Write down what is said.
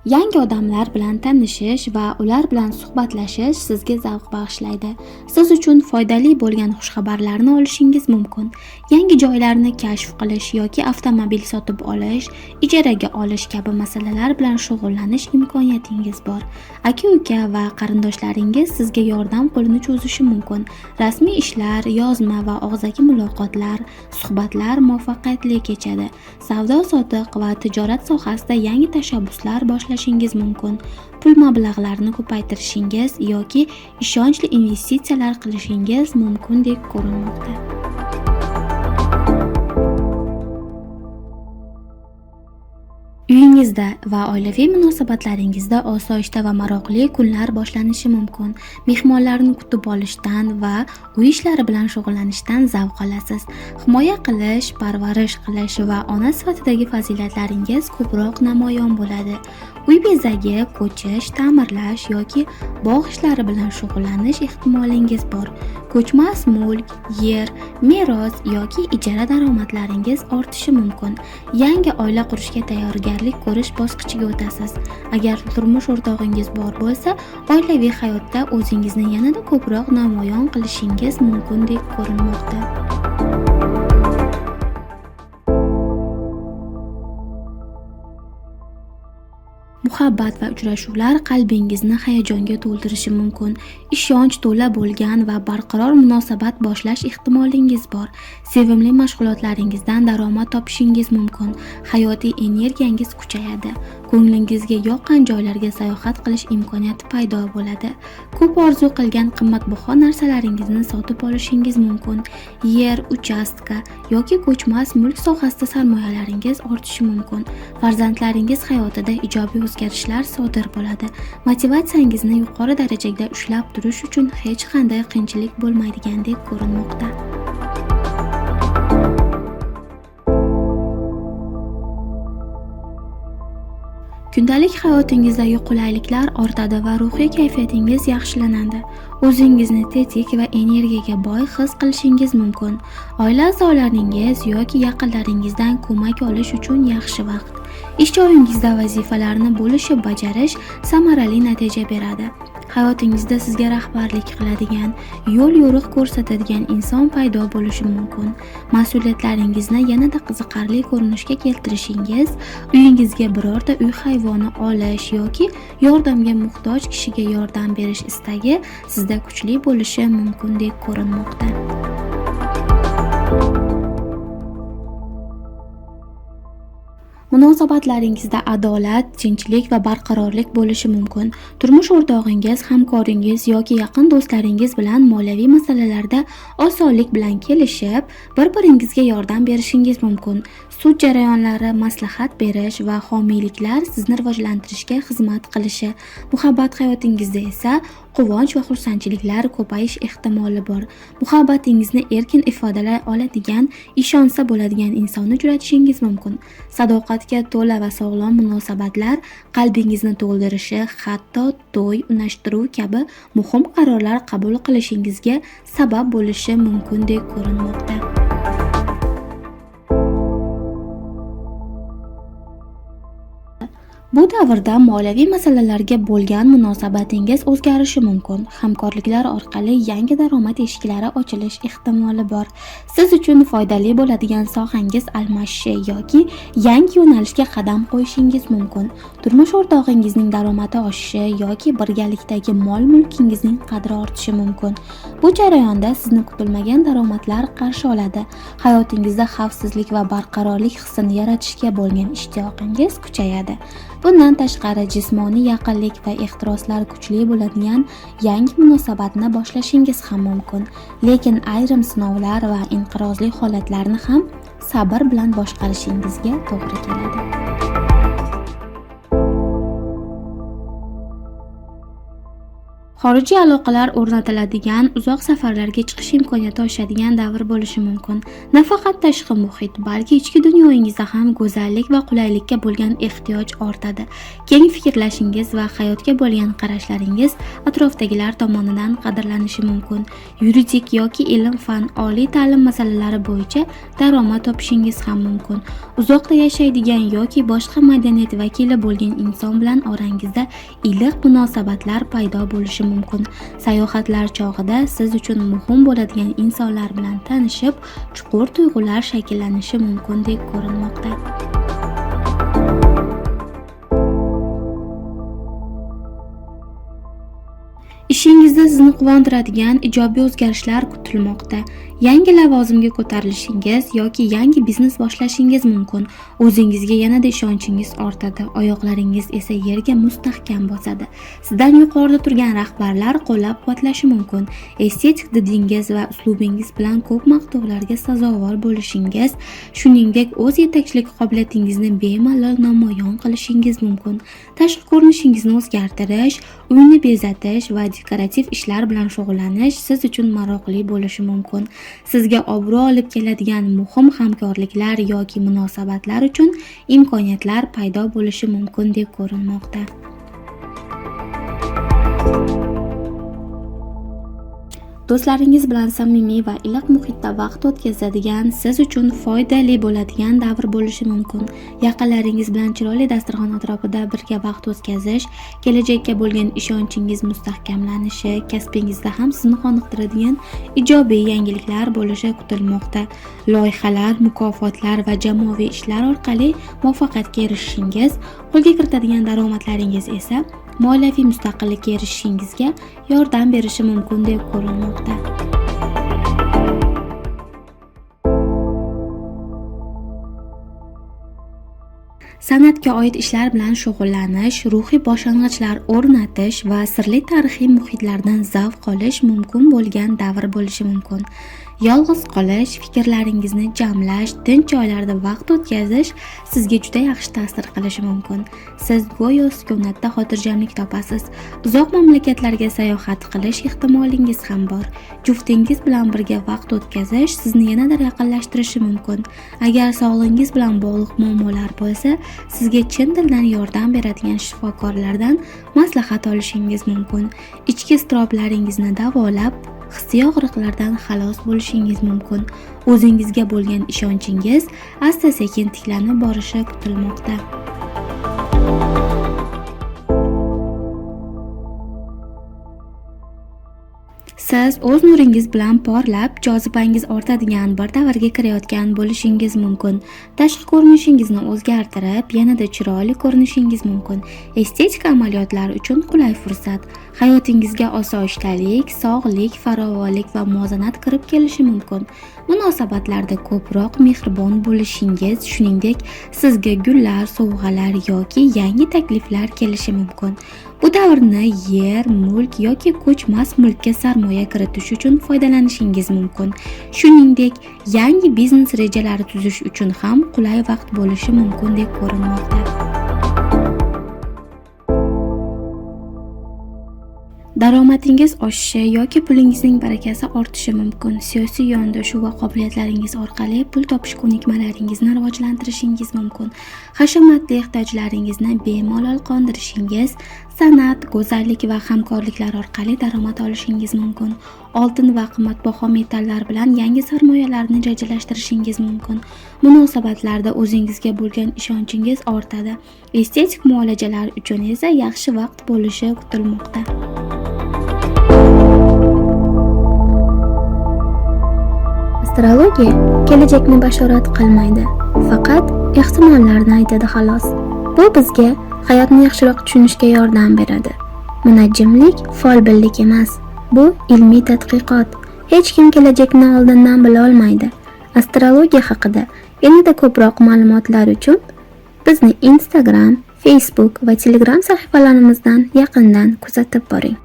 Yangi odamlar bilan tanishish va ular bilan suhbatlashish sizga zavq bag'ishlaydi. Siz uchun foydali bo'lgan xushxabarlarni olishingiz mumkin. Yangi joylarni kashf qilish yoki avtomobil sotib olish, ijaraga olish kabi masalalar bilan shug'ullanish imkoniyatingiz bor. Aka-uka va qarindoshlaringiz sizga yordam qo'lini cho'zishi mumkin. Rasmiy ishlar, yozma va og'zaki muloqotlar, suhbatlar muvaffaqiyatli kechadi. Savdo-sotiq va tijorat sohasida yangi tashabbuslar boshlashingiz mumkin. Pul mablag'larini ko'paytirishingiz yoki ishonchli investitsiyalar qilishingiz mumkindek ko'rinmoqda. Uyingizda va oilaviy munosabatlaringizda osoyishta va maroqli kunlar boshlanishi mumkin. Mehmonlarni kutib olishdan va uy ishlari bilan shug'ullanishdan zavq olasiz. Himoya qilish, parvarish qilish va ona sifatidagi fazilatlaringiz ko'proq namoyon bo'ladi. Uy bezagi, ko'chish, ta'mirlash yoki bog' ishlari bilan shug'ullanish ehtimolingiz bor. Ko'chmas mulk, yer, meros yoki ijara daromadlaringiz ortishi mumkin. Yangi oila qurishga tayyorgarlik ko'rish bosqichiga o'tasiz. Agar turmush o'rtog'ingiz bor bo'lsa, oilaviy hayotda o'zingizni yanada ko'proq namoyon qilishingiz mumkindek ko'rinmoqda. Muhabbat va uchrashuvlar qalbingizni hayajonga to'ldirishi mumkin. Ishonch to'la bo'lgan va barqaror munosabat boshlash ehtimolingiz bor. Sevimli mashg'ulotlaringizdan daromad topishingiz mumkin. Hayotiy energiyangiz kuchayadi. Ko'nglingizga yoqqan joylarga sayohat qilish imkoniyati paydo bo'ladi. Ko'p orzu qilgan qimmatbaho narsalaringizni sotib olishingiz mumkin. Yer, uchastka yoki ko'chmas mulk sohasida sarmoyalaringiz ortishi mumkin. Farzandlaringiz hayotida ijobiy o'zgarishlar sodir bo'ladi. Motivatsiyangizni yuqori darajada ushlab turish uchun hech qanday qiyinchilik bo'lmaydigandek ko'rinmoqda. Kundalik hayotingizdagi qulayliklar ortadi va ruhiy kayfiyatingiz yaxshilanadi. O'zingizni tetik va energiyaga boy his qilishingiz mumkin. Oila a'zolaringiz yoki yaqinlaringizdan ko'mak olish uchun yaxshi vaqt. Ish joyingizda vazifalarni bo'lishib bajarish samarali natija beradi. Hayotingizda sizga rahbarlik qiladigan, yo'l yo'riq ko'rsatadigan inson paydo bo'lishi mumkin. Mas'uliyatlaringizni yanada qiziqarli ko'rinishga keltirishingiz, uyingizga birorta uy hayvoni olish yoki yordamga muhtoj kishiga yordam berish istagi sizda kuchli bo'lishi mumkindek ko'rinmoqda. Munosabatlaringizda adolat, tinchlik va barqarorlik bo'lishi mumkin. Turmush o'rtog'ingiz, hamkoringiz yoki yaqin do'stlaringiz bilan moliyaviy masalalarda osonlik bilan kelishib, bir-biringizga yordam berishingiz mumkin. Sud jarayonlari, maslahat berish va homiyliklar sizni rivojlantirishga xizmat qilishi. Muhabbat hayotingizda esa quvonch va xursandchiliklar ko'payish ehtimoli bor. Muhabbatingizni erkin ifodalay oladigan, ishonsa bo'ladigan insonni uchratishingiz mumkin. Sadoqatga to'la va sog'lom munosabatlar qalbingizni to'ldirishi, hatto to'y, unashtiruv kabi muhim qarorlar qabul qilishingizga sabab bo'lishi mumkindek ko'rinmoqda. Bu davrda moliyaviy masalalarga bo'lgan munosabatingiz o'zgarishi mumkin. Hamkorliklar orqali yangi daromad eshiklari ochilish ehtimoli bor. Siz uchun foydali bo'ladigan sohangiz almashishi yoki yangi yo'nalishga qadam qo'yishingiz mumkin. Turmush o'rtog'ingizning daromadi oshishi yoki birgalikdagi mol-mulkingizning qadri ortishi mumkin. Bu jarayonda sizni kutilmagan daromadlar qarshi oladi. Hayotingizda xavfsizlik va barqarorlik hissini yaratishga bo'lgan ishtiyoqingiz kuchayadi. Bundan tashqari jismoniy yaqinlik va ehtiroslar kuchli bo'ladigan yangi munosabatni boshlashingiz ham mumkin. Lekin ayrim sinovlar va inqirozli holatlarni ham sabr bilan boshqarishingizga to'g'ri keladi. Xorijiy aloqalar o'rnatiladigan, uzoq safarlarga chiqish imkoniyati oshadigan davr bo'lishi mumkin. Nafaqat tashqi muhit, balki ichki dunyoyingizda ham go'zallik va qulaylikka bo'lgan ehtiyoj ortadi. Keng fikrlashingiz va hayotga bo'lgan qarashlaringiz atrofdagilar tomonidan qadrlanishi mumkin. Yuridik yoki ilm-fan, oliy ta'lim masalalari bo'yicha daromad topishingiz ham mumkin. Uzoqda yashaydigan yoki boshqa madaniyat vakili bo'lgan inson bilan orangizda iliq munosabatlar paydo bo'lishi mumkin. Sayohatlar chog'ida siz uchun muhim bo'ladigan insonlar bilan tanishib, chuqur tuyg'ular shakllanishi mumkin deb ko'rinmoqda. Ishingizda sizni quvontiradigan ijobiy o'zgarishlar kutilmoqda. Yangi lavozimga ko'tarilishingiz yoki yangi biznes boshlashingiz mumkin. O'zingizga yanada ishonchingiz ortadi, oyoqlaringiz esa yerga mustahkam bosadi. Sizdan yuqorida turgan rahbarlar qo'llab-quvvatlashi mumkin. Estetik didingiz va uslubingiz bilan ko'p maqtovlarga sazovor bo'lishingiz, shuningdek o'z yetakchilik qobiliyatingizni bemalol namoyon qilishingiz mumkin. Tashqi ko'rinishingizni o'zgartirish, uyni bezatish va dekorativ ishlar bilan shug'ullanish siz uchun maroqli bo'lishi mumkin. Sizga obro' olib keladigan muhim hamkorliklar yoki munosabatlar uchun imkoniyatlar paydo bo'lishi mumkin deb ko'rinmoqda. Do'stlaringiz bilan samimiy va iliq muhitda vaqt o'tkazadigan, siz uchun foydali bo'ladigan davr bo'lishi mumkin. Yaqinlaringiz bilan chiroyli dasturxon atrofida birga vaqt o'tkazish, kelajakka bo'lgan ishonchingiz mustahkamlanishi, kasbingizda ham sizni qoniqtiradigan ijobiy yangiliklar bo'lishi kutilmoqda. Loyihalar, mukofotlar va jamoaviy ishlar orqali muvaffaqiyatga erishishingiz, qo'lga kiritadigan daromadlaringiz esa moliyaviy mustaqillikka erishishingizga yordam berishi mumkin deb ko'rinmoqda. San'atga oid ishlar bilan shug'ullanish, ruhiy boshlang'ichlar o'rnatish va sirli tarixiy muhitlardan zavq olish mumkin bo'lgan davr bo'lishi mumkin. Yolg'iz qolish, fikrlaringizni jamlash, tinch joylarda vaqt o'tkazish sizga juda yaxshi ta'sir qilishi mumkin. Siz go'yo sukunatda xotirjamlik topasiz. Uzoq mamlakatlarga sayohat qilish ehtimolingiz ham bor. Juftingiz bilan birga vaqt o'tkazish sizni yanada yaqinlashtirishi mumkin. Agar sog'lig'ingiz bilan bog'liq muammolar bo'lsa, sizga chin dildan yordam beradigan shifokorlardan maslahat olishingiz mumkin. Ichki iztiroblaringizni davolab, hissiy og'riqlardan xalos bo'lishingiz mumkin. O'zingizga bo'lgan ishonchingiz asta-sekin tiklanib borishi kutilmoqda. Siz o'z nuringiz bilan porlab, jozibangiz ortadigan bir davrga kirayotgan bo'lishingiz mumkin. Tashqi ko'rinishingizni o'zgartirib, yanada chiroyli ko'rinishingiz mumkin. Estetik amaliyotlar uchun qulay fursat. Hayotingizga osoyishtalik, sog'lik, farovonlik va muvozanat kirib kelishi mumkin. Munosabatlarda ko'proq mehribon bo'lishingiz, shuningdek, sizga gullar, sovg'alar yoki yangi takliflar kelishi mumkin. Bu davrni yer, mulk yoki ko'chmas mulkka sarmoya kiritish uchun foydalanishingiz mumkin. Shuningdek, yangi biznes rejalari tuzish uchun ham qulay vaqt bo'lishi mumkin deb ko'rinmoqda. Daromadingiz oshishi yoki pulingizning barakasi ortishi mumkin. Siyosiy yondashuv va qobiliyatlaringiz orqali pul topish ko'nikmalaringizni rivojlantirishingiz mumkin. Hashamatli ehtiyojlaringizni bemalol qondirishingiz, san'at, go'zallik va hamkorliklar orqali daromad olishingiz mumkin. Oltin va qimmatbaho metallar bilan yangi sarmoyalarni rejalashtirishingiz mumkin. Munosabatlarda o'zingizga bo'lgan ishonchingiz ortadi. Estetik muolajalar uchun esa yaxshi vaqt bo'lishi kutilmoqda. Astrologiya kelajakni bashorat qilmaydi, faqat ehtimollarni aytadi xolos. Bu bizga hayotni yaxshiroq tushunishga yordam beradi. Munajjimlik folbinlik emas, bu ilmiy tadqiqot. Hech kim kelajakni oldindan bila olmaydi. Astrologiya haqida yanada ko'proq ma'lumotlar uchun bizni Instagram, Facebook va Telegram sahifalarimizdan yaqindan kuzatib boring.